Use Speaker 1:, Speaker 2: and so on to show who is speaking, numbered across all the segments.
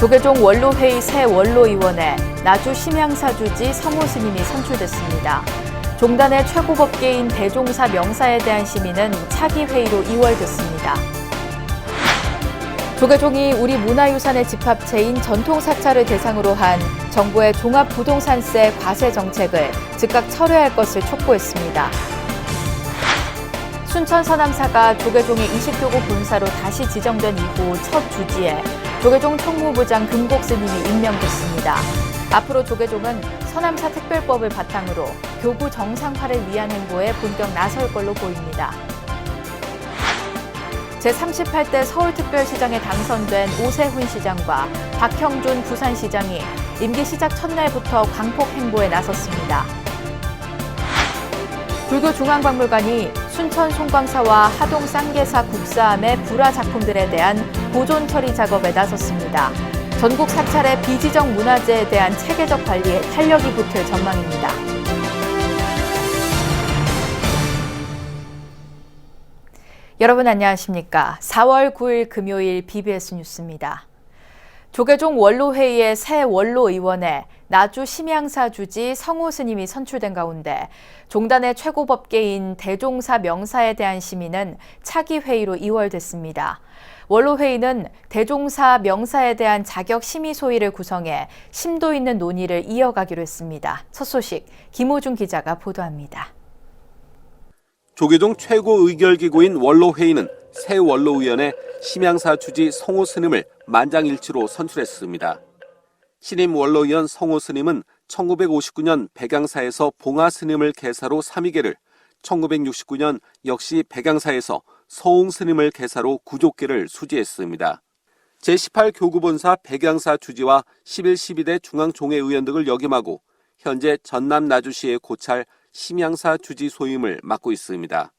Speaker 1: 조계종 원로회의 새 원로위원회 나주 심양사주지 성호 스님이 선출됐습니다. 종단의 최고법계인 대종사 명사에 대한 심의는 차기 회의로 이월됐습니다. 조계종이 우리 문화유산의 집합체인 전통사찰을 대상으로 한 정부의 종합부동산세 과세 정책을 즉각 철회할 것을 촉구했습니다. 순천 서남사가 조계종의 이식교구 본사로 다시 지정된 이후 첫 주지에 조계종 총무부장 금곡 스님이 임명됐습니다. 앞으로 조계종은 서남사 특별법을 바탕으로 교구 정상화를 위한 행보에 본격 나설 걸로 보입니다. 제38대 서울특별시장에 당선된 오세훈 시장과 박형준 부산시장이 임기 시작 첫날부터 광폭 행보에 나섰습니다. 불교중앙박물관이 순천 송광사와 하동 쌍계사 국사암의 불화 작품들에 대한 보존 처리 작업에 나섰습니다. 전국 사찰의 비지정 문화재에 대한 체계적 관리에 탄력이 붙을 전망입니다. 여러분 안녕하십니까? 4월 9일 금요일 BBS 뉴스입니다. 조계종 원로회의의 새 원로의원에 나주 심양사주지 성호 스님이 선출된 가운데 종단의 최고법계인 대종사 명사에 대한 심의는 차기 회의로 이월됐습니다. 원로회의는 대종사 명사에 대한 자격 심의 소위를 구성해 심도 있는 논의를 이어가기로 했습니다. 첫 소식 김호준 기자가 보도합니다.
Speaker 2: 조계종 최고 의결기구인 원로회의는 새 원로위원회 심양사 주지 성호 스님을 만장일치로 선출했습니다. 신임 원로위원 성호 스님은 1959년 백양사에서 봉화 스님을 개사로 삼위계를, 1969년 역시 백양사에서 서웅 스님을 개사로 구족계를 수지했습니다. 제18교구본사 백양사 주지와 11, 12대 중앙종회의원 등을 역임하고 현재 전남 나주시의 고찰 심양사 주지 소임을 맡고 있습니다.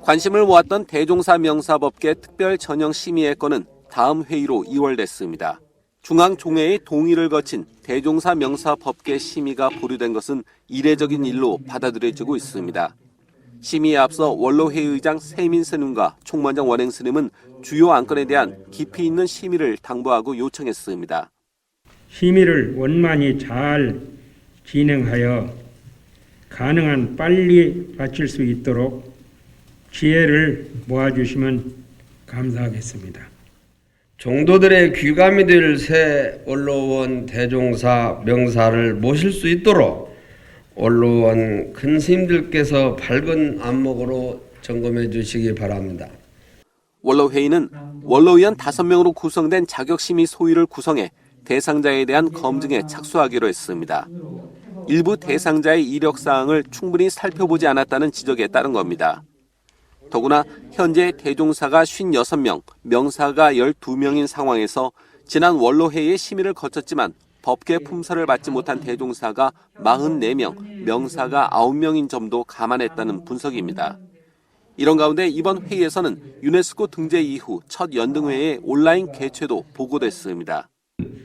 Speaker 2: 관심을 모았던 대종사 명사법계 특별 전형 심의의 건은 다음 회의로 이월됐습니다. 중앙종회의 동의를 거친 대종사 명사법계 심의가 보류된 것은 이례적인 일로 받아들여지고 있습니다. 심의에 앞서 원로회의장 세민 스님과 총무원장 원행 스님은 주요 안건에 대한 깊이 있는 심의를 당부하고 요청했습니다.
Speaker 3: 심의를 원만히 잘 진행하여 가능한 빨리 마칠 수 있도록 지혜를 모아주시면 감사하겠습니다.
Speaker 4: 종도들의 귀감이 될 새 원로원 대종사 명사를 모실 수 있도록 원로원 큰 스님들께서 밝은 안목으로 점검해 주시기 바랍니다.
Speaker 2: 원로회의는 원로위원 5명으로 구성된 자격심의 소위를 구성해 대상자에 대한 검증에 착수하기로 했습니다. 일부 대상자의 이력사항을 충분히 살펴보지 않았다는 지적에 따른 겁니다. 더구나 현재 대종사가 56명, 명사가 12명인 상황에서 지난 원로회의의 심의를 거쳤지만 법계 품서를 받지 못한 대종사가 44명, 명사가 9명인 점도 감안했다는 분석입니다. 이런 가운데 이번 회의에서는 유네스코 등재 이후 첫 연등회의 온라인 개최도 보고됐습니다.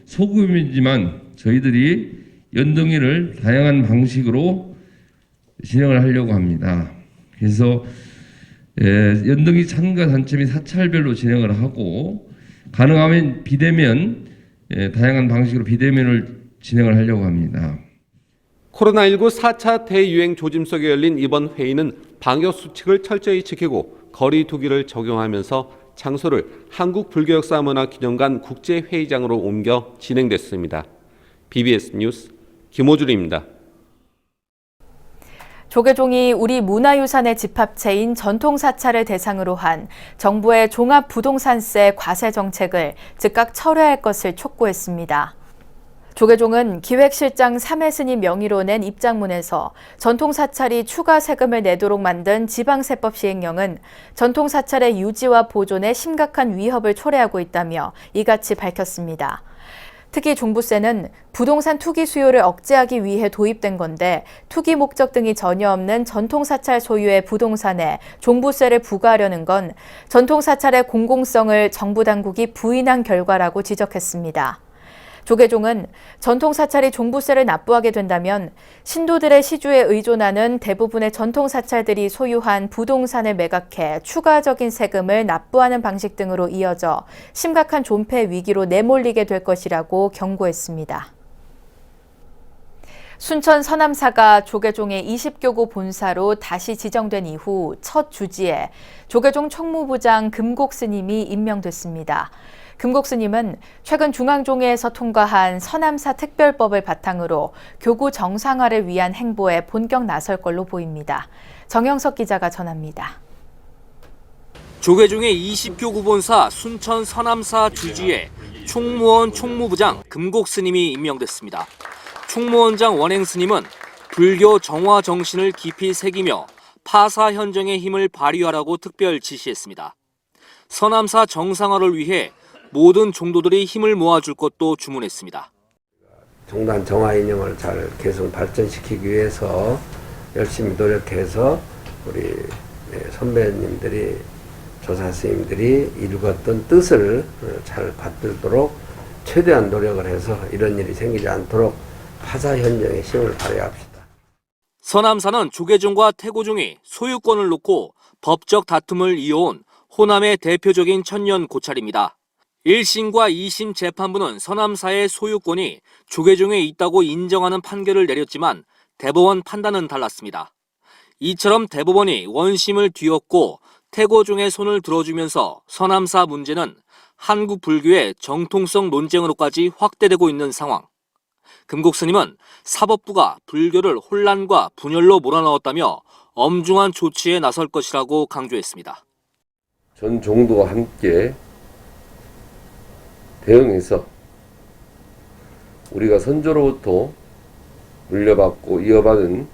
Speaker 5: 소규모이지만 저희들이 연등회를 다양한 방식으로 진행을 하려고 합니다. 그래서 연등회 참가 단체 및 사찰별로 진행을 하고 가능하면 비대면, 다양한 방식으로 비대면을 진행을 하려고 합니다.
Speaker 2: 코로나19 4차 대유행 조짐 속에 열린 이번 회의는 방역수칙을 철저히 지키고 거리 두기를 적용하면서 장소를 한국불교역사문화기념관 국제회의장으로 옮겨 진행됐습니다. BBS 뉴스 김호준입니다.
Speaker 1: 조계종이 우리 문화유산의 집합체인 전통사찰을 대상으로 한 정부의 종합부동산세 과세 정책을 즉각 철회할 것을 촉구했습니다. 조계종은 기획실장 3회 스님 명의로 낸 입장문에서 전통사찰이 추가 세금을 내도록 만든 지방세법 시행령은 전통사찰의 유지와 보존에 심각한 위협을 초래하고 있다며 이같이 밝혔습니다. 특히 종부세는 부동산 투기 수요를 억제하기 위해 도입된 건데 투기 목적 등이 전혀 없는 전통사찰 소유의 부동산에 종부세를 부과하려는 건 전통사찰의 공공성을 정부 당국이 부인한 결과라고 지적했습니다. 조계종은 전통사찰이 종부세를 납부하게 된다면 신도들의 시주에 의존하는 대부분의 전통사찰들이 소유한 부동산을 매각해 추가적인 세금을 납부하는 방식 등으로 이어져 심각한 존폐 위기로 내몰리게 될 것이라고 경고했습니다. 순천 서남사가 조계종의 20교구 본사로 다시 지정된 이후 첫 주지에 조계종 총무부장 금곡 스님이 임명됐습니다. 금곡 스님은 최근 중앙종회에서 통과한 서남사 특별법을 바탕으로 교구 정상화를 위한 행보에 본격 나설 걸로 보입니다. 정영석 기자가 전합니다.
Speaker 6: 조계종의 20교구 본사 순천 서남사 주지에 총무원 총무부장 금곡 스님이 임명됐습니다. 총무원장 원행 스님은 불교 정화 정신을 깊이 새기며 파사 현정의 힘을 발휘하라고 특별 지시했습니다. 서남사 정상화를 위해 모든 종도들이 힘을 모아줄 것도 주문했습니다.
Speaker 4: 종단 정화 이념을 잘 계속 발전시키기 위해서 열심히 노력해서 우리 선배님들이 조사 스님들이 일궜던 뜻을 잘 받들도록 최대한 노력을 해서 이런 일이 생기지 않도록 파사 현정의 힘을 발휘합시다.
Speaker 6: 서남사는 조계종과 태고종이 소유권을 놓고 법적 다툼을 이어온 호남의 대표적인 천년 고찰입니다. 1심과 2심 재판부는 서남사의 소유권이 조계종에 있다고 인정하는 판결을 내렸지만 대법원 판단은 달랐습니다. 이처럼 대법원이 원심을 뒤엎고 태고종의 손을 들어주면서 서남사 문제는 한국 불교의 정통성 논쟁으로까지 확대되고 있는 상황. 금곡 스님은 사법부가 불교를 혼란과 분열로 몰아넣었다며 엄중한 조치에 나설 것이라고 강조했습니다.
Speaker 5: 전 종도와 함께 대응해서 우리가 선조로부터 물려받고 이어받은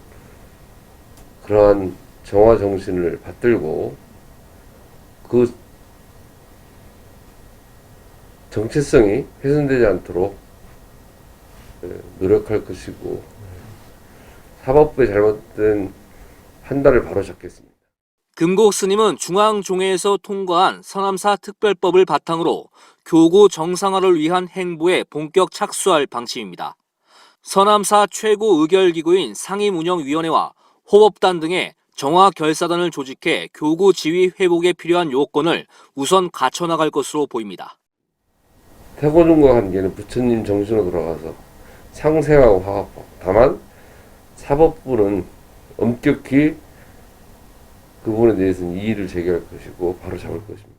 Speaker 5: 그러한 정화 정신을 받들고 그 정체성이 훼손되지 않도록 노력할 것이고 사법부의 잘못된 판단을 바로잡겠습니다.
Speaker 6: 금곡 스님은 중앙종회에서 통과한 서남사 특별법을 바탕으로 교구 정상화를 위한 행보에 본격 착수할 방침입니다. 서남사 최고 의결기구인 상임운영위원회와 호법단 등의 정화-결사단을 조직해 교구 지위 회복에 필요한 요건을 우선 갖춰나갈 것으로 보입니다.
Speaker 5: 태고종과 관계는 부처님 정신으로 돌아가서 상생하고 화합하고, 다만 사법부는 엄격히 그 부분에 대해서는 이의를 제기할 것이고 바로 잡을 것입니다.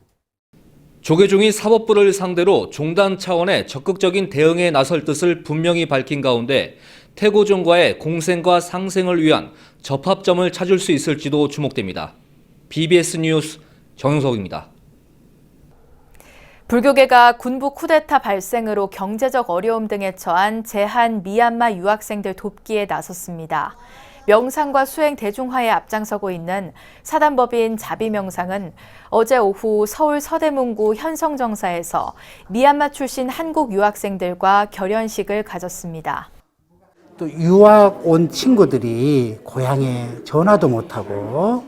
Speaker 6: 조계종이 사법부를 상대로 종단 차원의 적극적인 대응에 나설 뜻을 분명히 밝힌 가운데 태고종과의 공생과 상생을 위한 접합점을 찾을 수 있을지도 주목됩니다. BBS 뉴스 정영석입니다.
Speaker 1: 불교계가 군부 쿠데타 발생으로 경제적 어려움 등에 처한 제한 미얀마 유학생들 돕기에 나섰습니다. 명상과 수행 대중화에 앞장서고 있는 사단법인 자비명상은 어제 오후 서울 서대문구 현성정사에서 미얀마 출신 한국 유학생들과 결연식을 가졌습니다.
Speaker 7: 또 유학 온 친구들이 고향에 전화도 못하고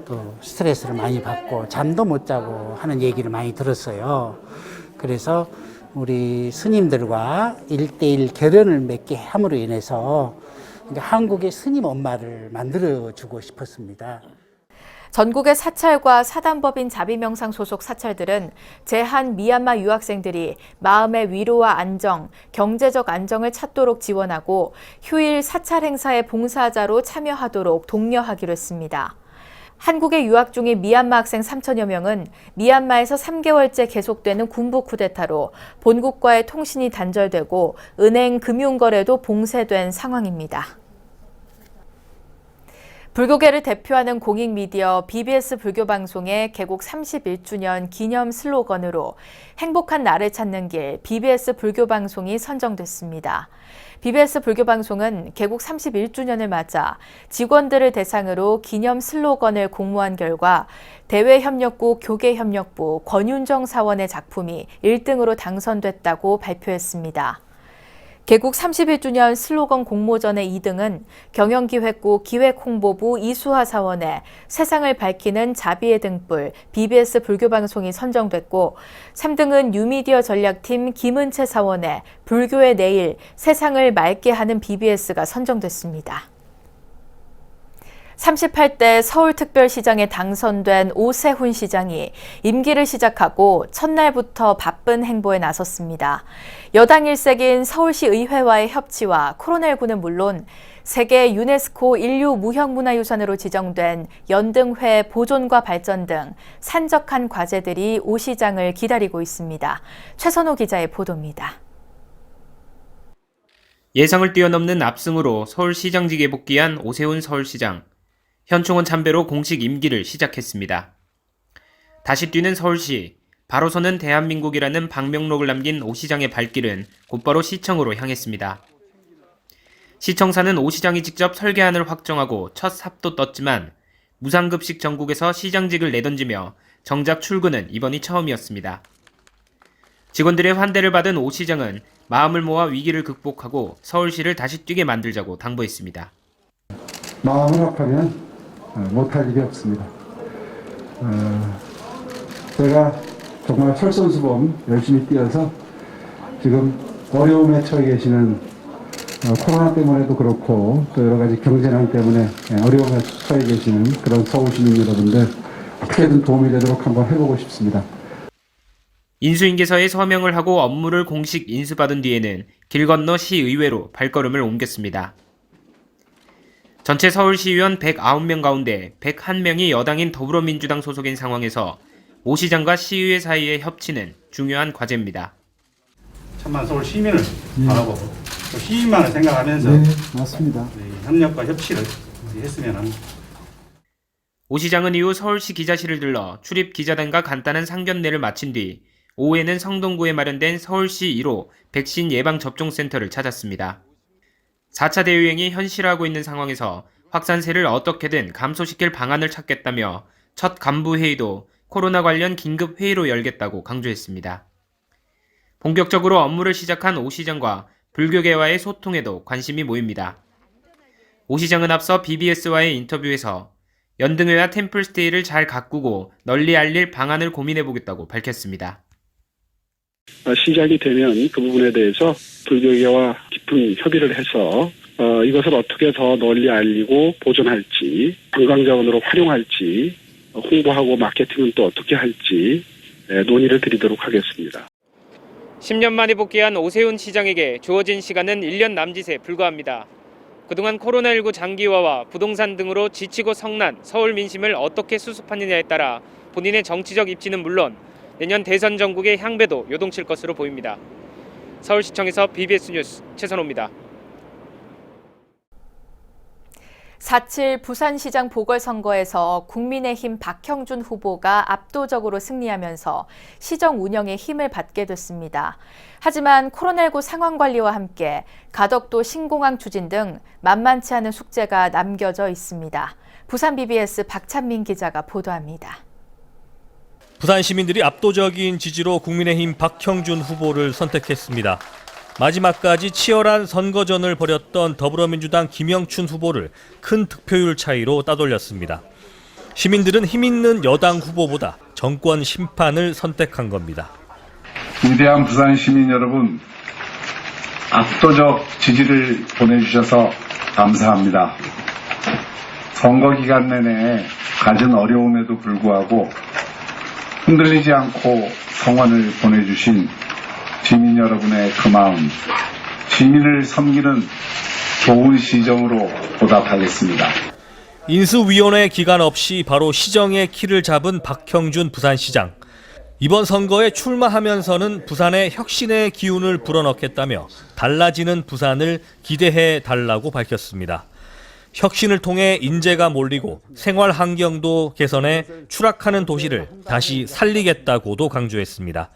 Speaker 7: 또 스트레스를 많이 받고 잠도 못 자고 하는 얘기를 많이 들었어요. 그래서 우리 스님들과 1:1 결연을 맺게 함으로 인해서 한국의 스님 엄마를 만들어주고 싶었습니다.
Speaker 1: 전국의 사찰과 사단법인 자비명상 소속 사찰들은 제한 미얀마 유학생들이 마음의 위로와 안정, 경제적 안정을 찾도록 지원하고 휴일 사찰 행사에 봉사자로 참여하도록 독려하기로 했습니다. 한국에 유학 중인 미얀마 학생 3천여 명은 미얀마에서 3개월째 계속되는 군부 쿠데타로 본국과의 통신이 단절되고 은행, 금융거래도 봉쇄된 상황입니다. 불교계를 대표하는 공익미디어 BBS 불교방송의 개국 31주년 기념 슬로건으로 행복한 나를 찾는 길 BBS 불교방송이 선정됐습니다. BBS 불교방송은 개국 31주년을 맞아 직원들을 대상으로 기념 슬로건을 공모한 결과 대외협력부 교계협력부 권윤정 사원의 작품이 1등으로 당선됐다고 발표했습니다. 개국 31주년 슬로건 공모전의 2등은 경영기획부 기획홍보부 이수하 사원의 세상을 밝히는 자비의 등불 BBS 불교방송이 선정됐고 3등은 뉴미디어 전략팀 김은채 사원의 불교의 내일 세상을 맑게 하는 BBS가 선정됐습니다. 38대 서울특별시장에 당선된 오세훈 시장이 임기를 시작하고 첫날부터 바쁜 행보에 나섰습니다. 여당 일색인 서울시 의회와의 협치와 코로나19는 물론 세계 유네스코 인류 무형문화유산으로 지정된 연등회 보존과 발전 등 산적한 과제들이 오 시장을 기다리고 있습니다. 최선호 기자의 보도입니다.
Speaker 8: 예상을 뛰어넘는 압승으로 서울시장직에 복귀한 오세훈 서울시장. 현충원 참배로 공식 임기를 시작했습니다. 다시 뛰는 서울시, 바로 서는 대한민국이라는 방명록을 남긴 오 시장의 발길은 곧바로 시청으로 향했습니다. 시청사는 오 시장이 직접 설계안을 확정하고 첫 삽도 떴지만 무상급식 전국에서 시장직을 내던지며 정작 출근은 이번이 처음이었습니다. 직원들의 환대를 받은 오 시장은 마음을 모아 위기를 극복하고 서울시를 다시 뛰게 만들자고 당부했습니다.
Speaker 9: 마음을 합하면 못할 일이 없습니다. 제가 정말 솔선수범 열심히 뛰어서 지금 어려움에 처해 계시는 코로나 때문에도 그렇고 또 여러 가지 경제난 때문에 어려움에 처해 계시는 그런 서울시민 여러분들 어떻게든 도움이 되도록 한번 해보고 싶습니다.
Speaker 8: 인수인계서에 서명을 하고 업무를 공식 인수받은 뒤에는 길 건너 시의회로 발걸음을 옮겼습니다. 전체 서울시의원 109명 가운데 101명이 여당인 더불어민주당 소속인 상황에서 오 시장과 시의회 사이의 협치는 중요한 과제입니다.
Speaker 10: 천만 서울 시민을 바라보고 또 시민만을 생각하면서
Speaker 9: 맞습니다.
Speaker 10: 협력과 협치를 했으면 합니다.
Speaker 8: 오 시장은 이후 서울시 기자실을 들러 출입 기자단과 간단한 상견례를 마친 뒤 오후에는 성동구에 마련된 서울시 1호 백신 예방접종센터를 찾았습니다. 4차 대유행이 현실화하고 있는 상황에서 확산세를 어떻게든 감소시킬 방안을 찾겠다며 첫 간부회의도 코로나 관련 긴급회의로 열겠다고 강조했습니다. 본격적으로 업무를 시작한 오 시장과 불교계와의 소통에도 관심이 모입니다. 오 시장은 앞서 BBS와의 인터뷰에서 연등회와 템플스테이를 잘 가꾸고 널리 알릴 방안을 고민해보겠다고 밝혔습니다.
Speaker 11: 시작이 되면 그 부분에 대해서 불교계와 깊은 협의를 해서 이것을 어떻게 더 널리 알리고 보존할지, 관광자원으로 활용할지, 홍보하고 마케팅은 또 어떻게 할지 논의를 드리도록 하겠습니다.
Speaker 8: 10년 만에 복귀한 오세훈 시장에게 주어진 시간은 1년 남짓에 불과합니다. 그동안 코로나19 장기화와 부동산 등으로 지치고 성난 서울 민심을 어떻게 수습하느냐에 따라 본인의 정치적 입지는 물론 내년 대선 전국의 향배도 요동칠 것으로 보입니다. 서울시청에서 BBS 뉴스 최선호입니다.
Speaker 1: 4.7 부산시장 보궐선거에서 국민의힘 박형준 후보가 압도적으로 승리하면서 시정 운영에 힘을 받게 됐습니다. 하지만 코로나19 상황 관리와 함께 가덕도 신공항 추진 등 만만치 않은 숙제가 남겨져 있습니다. 부산 BBS 박찬민 기자가 보도합니다.
Speaker 12: 부산 시민들이 압도적인 지지로 국민의힘 박형준 후보를 선택했습니다. 마지막까지 치열한 선거전을 벌였던 더불어민주당 김영춘 후보를 큰 득표율 차이로 따돌렸습니다. 시민들은 힘있는 여당 후보보다 정권 심판을 선택한 겁니다.
Speaker 13: 위대한 부산 시민 여러분, 압도적 지지를 보내주셔서 감사합니다. 선거 기간 내내 갖은 어려움에도 불구하고 흔들리지 않고 성원을 보내주신 시민 여러분의 그 마음, 시민을 섬기는 좋은 시정으로 보답하겠습니다.
Speaker 12: 인수위원회 기간 없이 바로 시정의 키를 잡은 박형준 부산시장. 이번 선거에 출마하면서는 부산에 혁신의 기운을 불어넣겠다며 달라지는 부산을 기대해 달라고 밝혔습니다. 혁신을 통해 인재가 몰리고 생활 환경도 개선해 추락하는 도시를 다시 살리겠다고도 강조했습니다.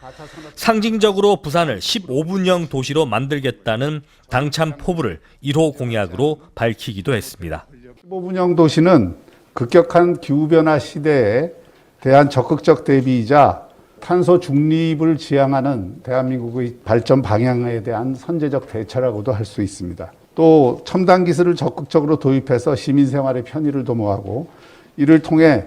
Speaker 12: 상징적으로 부산을 15분형 도시로 만들겠다는 당찬 포부를 1호 공약으로 밝히기도 했습니다.
Speaker 9: 15분형 도시는 급격한 기후변화 시대에 대한 적극적 대비이자 탄소 중립을 지향하는 대한민국의 발전 방향에 대한 선제적 대처라고도 할 수 있습니다. 또 첨단 기술을 적극적으로 도입해서 시민 생활의 편의를 도모하고 이를 통해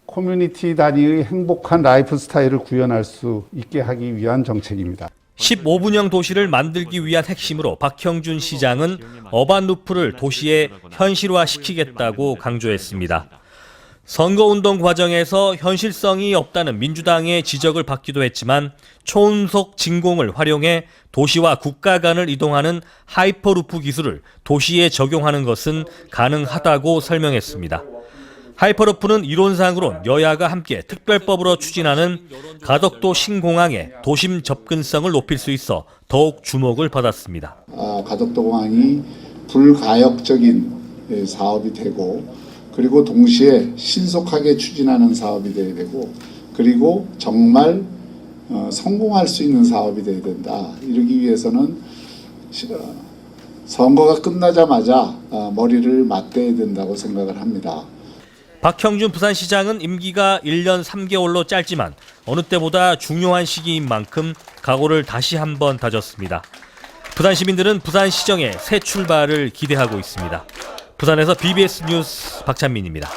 Speaker 9: 커뮤니티 단위의 행복한 라이프 스타일을 구현할 수 있게 하기 위한 정책입니다.
Speaker 12: 15분형 도시를 만들기 위한 핵심으로 박형준 시장은 어반루프를 도시에 현실화시키겠다고 강조했습니다. 선거운동 과정에서 현실성이 없다는 민주당의 지적을 받기도 했지만 초음속 진공을 활용해 도시와 국가 간을 이동하는 하이퍼루프 기술을 도시에 적용하는 것은 가능하다고 설명했습니다. 하이퍼루프는 이론상으로는 여야가 함께 특별법으로 추진하는 가덕도 신공항의 도심 접근성을 높일 수 있어 더욱 주목을 받았습니다.
Speaker 14: 가덕도 공항이 불가역적인 사업이 되고 그리고 동시에 신속하게 추진하는 사업이 돼야 되고 그리고 정말 성공할 수 있는 사업이 돼야 된다. 이러기 위해서는 선거가 끝나자마자 머리를 맞대야 된다고 생각을 합니다.
Speaker 12: 박형준 부산시장은 임기가 1년 3개월로 짧지만 어느 때보다 중요한 시기인 만큼 각오를 다시 한번 다졌습니다. 부산 시민들은 부산시정의 새 출발을 기대하고 있습니다. 부산에서 BBS 뉴스 박찬민입니다.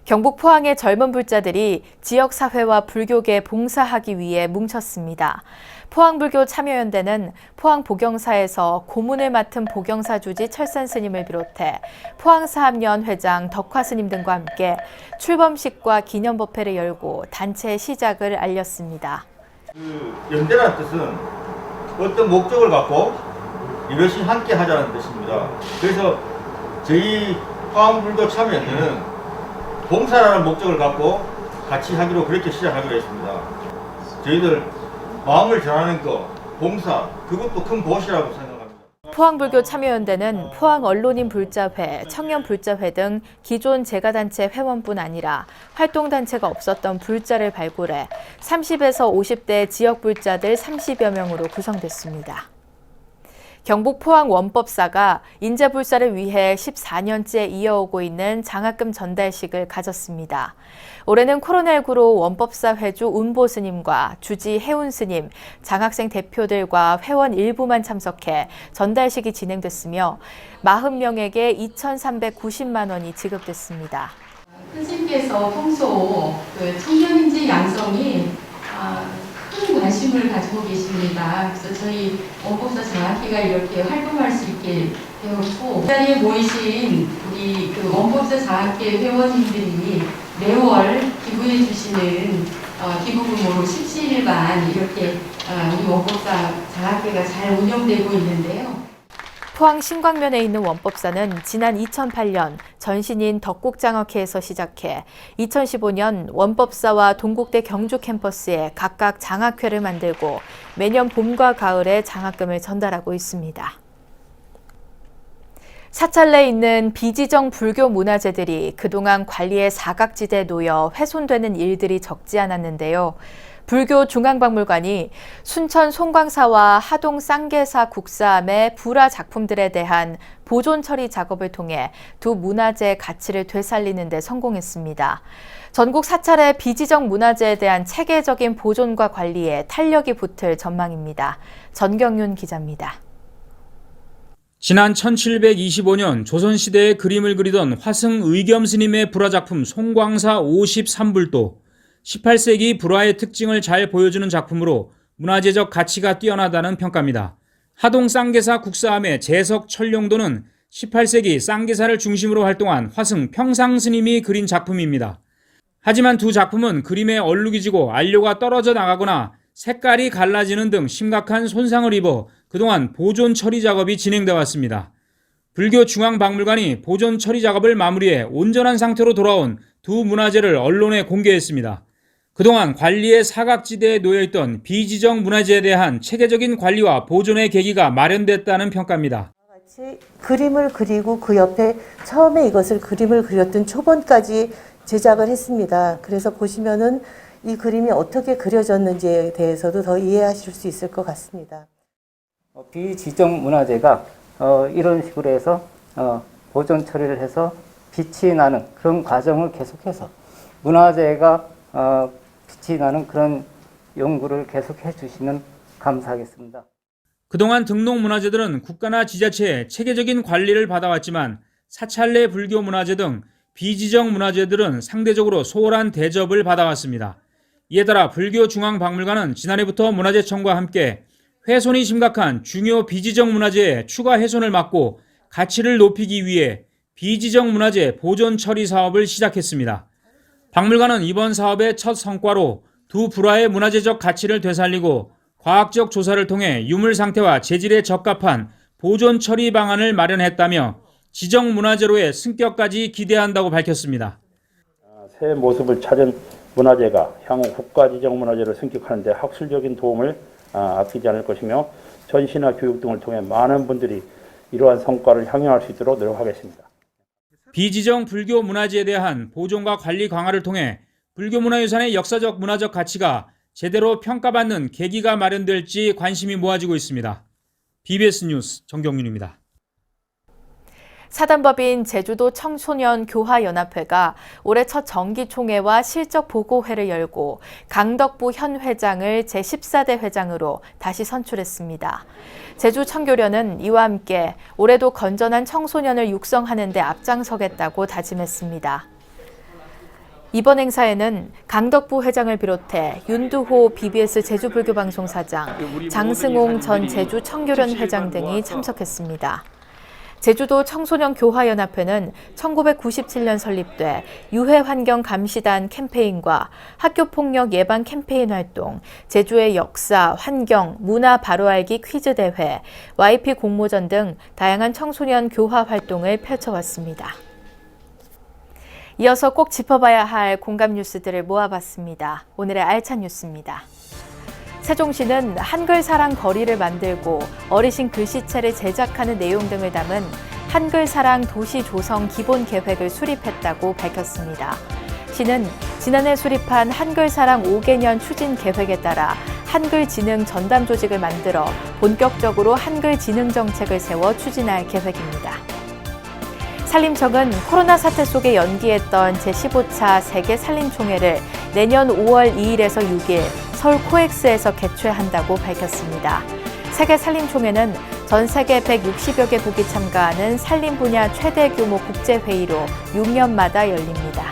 Speaker 1: 경북 포항의 젊은 불자들이 지역사회와 불교계 봉사하기 위해 뭉쳤습니다. 포항불교 참여연대는 포항보경사에서 고문을 맡은 보경사 주지 철산 스님을 비롯해 포항사합연 회장 덕화 스님 등과 함께 출범식과 기념법회를 열고 단체 시작을 알렸습니다.
Speaker 10: 연대라는 뜻은 어떤 목적을 갖고 이것이 함께 하자는 뜻입니다. 그래서 저희 포항불교 참여연대는 봉사라는 목적을 갖고 같이 하기로 그렇게 시작하기로 했습니다. 저희들 마음을 전하는 것, 봉사, 그것도 큰 보시라고 생각합니다.
Speaker 1: 포항불교 참여연대는 포항언론인 불자회, 청년불자회 등 기존 재가단체 회원뿐 아니라 활동단체가 없었던 불자를 발굴해 30에서 50대 지역불자들 30여 명으로 구성됐습니다. 경북 포항 원법사가 인재불사를 위해 14년째 이어오고 있는 장학금 전달식을 가졌습니다. 올해는 코로나19로 원법사 회주 운보 스님과 주지 해운 스님, 장학생 대표들과 회원 일부만 참석해 전달식이 진행됐으며 40명에게 2,390만 원이 지급됐습니다.
Speaker 15: 큰 스님께서 평소 청년인재 양성이 큰 관심을 가지고 계십니다. 그래서 저희 원법사 장학회가 이렇게 활동할 수 있게 되었고 이 자리에 모이신 우리 원법사 장학회 회원님들이 매월 기부해 주시는 기부금으로 17일간 이렇게 우리 원법사 장학회가 잘 운영되고 있는데요.
Speaker 1: 포항 신광면에 있는 원법사는 지난 2008년 전신인 덕국장학회에서 시작해 2015년 원법사와 동국대 경주 캠퍼스에 각각 장학회를 만들고 매년 봄과 가을에 장학금을 전달하고 있습니다. 사찰내에 있는 비지정 불교 문화재들이 그동안 관리의 사각지대에 놓여 훼손되는 일들이 적지 않았는데요. 불교 중앙박물관이 순천 송광사와 하동 쌍계사 국사암의 불화 작품들에 대한 보존 처리 작업을 통해 두 문화재의 가치를 되살리는 데 성공했습니다. 전국 사찰의 비지정 문화재에 대한 체계적인 보존과 관리에 탄력이 붙을 전망입니다. 전경윤 기자입니다.
Speaker 16: 지난 1725년 조선시대의 그림을 그리던 화승 의겸 스님의 불화작품 송광사 53불도 18세기 불화의 특징을 잘 보여주는 작품으로 문화재적 가치가 뛰어나다는 평가입니다. 하동 쌍계사 국사암의 재석 철룡도는 18세기 쌍계사를 중심으로 활동한 화승 평상 스님이 그린 작품입니다. 하지만 두 작품은 그림에 얼룩이 지고 안료가 떨어져 나가거나 색깔이 갈라지는 등 심각한 손상을 입어 그동안 보존 처리 작업이 진행되어 왔습니다. 불교 중앙박물관이 보존 처리 작업을 마무리해 온전한 상태로 돌아온 두 문화재를 언론에 공개했습니다. 그동안 관리의 사각지대에 놓여있던 비지정 문화재에 대한 체계적인 관리와 보존의 계기가 마련됐다는 평가입니다.
Speaker 17: 같이 그림을 그리고 그 옆에 처음에 이것을 그림을 그렸던 초본까지 제작을 했습니다. 그래서 보시면은 이 그림이 어떻게 그려졌는지에 대해서도 더 이해하실 수 있을 것 같습니다.
Speaker 18: 비지정 문화재가 이런 식으로 해서 보존 처리를 해서 빛이 나는 그런 과정을 계속해서 문화재가 빛이 나는 그런 연구를 계속해 주시면 감사하겠습니다.
Speaker 16: 그동안 등록문화재들은 국가나 지자체의 체계적인 관리를 받아왔지만 사찰내 불교 문화재 등 비지정 문화재들은 상대적으로 소홀한 대접을 받아왔습니다. 이에 따라 불교중앙박물관은 지난해부터 문화재청과 함께 훼손이 심각한 중요 비지정 문화재의 추가 훼손을 막고 가치를 높이기 위해 비지정 문화재 보존 처리 사업을 시작했습니다. 박물관은 이번 사업의 첫 성과로 두 불화의 문화재적 가치를 되살리고 과학적 조사를 통해 유물 상태와 재질에 적합한 보존 처리 방안을 마련했다며 지정 문화재로의 승격까지 기대한다고 밝혔습니다.
Speaker 19: 새 모습을 찾은 문화재가 향후 국가 지정 문화재로 승격하는 데 학술적인 도움을 아끼지 않을 것이며 전시나 교육 등을 통해 많은 분들이 이러한 성과를 향유할 수 있도록 노력하겠습니다.
Speaker 16: 비지정 불교 문화재에 대한 보존과 관리 강화를 통해 불교문화유산의 역사적 문화적 가치가 제대로 평가받는 계기가 마련될지 관심이 모아지고 있습니다. BBS 뉴스 정경윤입니다.
Speaker 1: 사단법인 제주도 청소년 교화연합회가 올해 첫 정기총회와 실적보고회를 열고 강덕부 현 회장을 제14대 회장으로 다시 선출했습니다. 제주 청교련은 이와 함께 올해도 건전한 청소년을 육성하는 데 앞장서겠다고 다짐했습니다. 이번 행사에는 강덕부 회장을 비롯해 윤두호 BBS 제주불교방송사장, 장승홍 전 제주 청교련 회장 등이 참석했습니다. 제주도 청소년교화연합회는 1997년 설립돼 유해환경감시단 캠페인과 학교폭력 예방 캠페인 활동, 제주의 역사, 환경, 문화 바로알기 퀴즈대회, YP 공모전 등 다양한 청소년 교화 활동을 펼쳐왔습니다. 이어서 꼭 짚어봐야 할 공감 뉴스들을 모아봤습니다. 오늘의 알찬 뉴스입니다. 세종시는 한글사랑 거리를 만들고 어르신 글씨체를 제작하는 내용 등을 담은 한글사랑 도시 조성 기본 계획을 수립했다고 밝혔습니다. 시는 지난해 수립한 한글사랑 5개년 추진 계획에 따라 한글지능 전담 조직을 만들어 본격적으로 한글지능 정책을 세워 추진할 계획입니다. 산림청은 코로나 사태 속에 연기했던 제15차 세계 산림총회를 내년 5월 2일에서 6일 서울 코엑스에서 개최한다고 밝혔습니다. 세계 산림총회는 전 세계 160여 개국이 참가하는 산림 분야 최대 규모 국제회의로 6년마다 열립니다.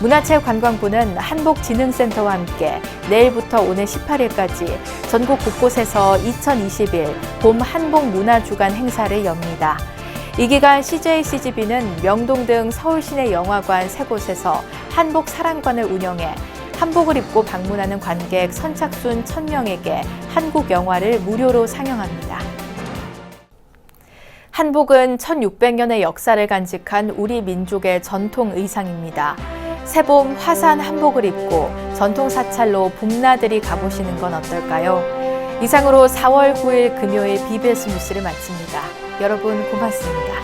Speaker 1: 문화체육관광부는 한복진흥센터와 함께 내일부터 오늘 18일까지 전국 곳곳에서 2021 봄 한복문화주간 행사를 엽니다. 이 기간 CJCGV는 명동 등 서울 시내 영화관 3곳에서 한복 사랑관을 운영해 한복을 입고 방문하는 관객 선착순 1000명에게 한국 영화를 무료로 상영합니다. 한복은 1600년의 역사를 간직한 우리 민족의 전통 의상입니다. 새봄 화사한 한복을 입고 전통 사찰로 봄나들이 가보시는 건 어떨까요? 이상으로 4월 9일 금요일 BBS 뉴스를 마칩니다. 여러분 고맙습니다.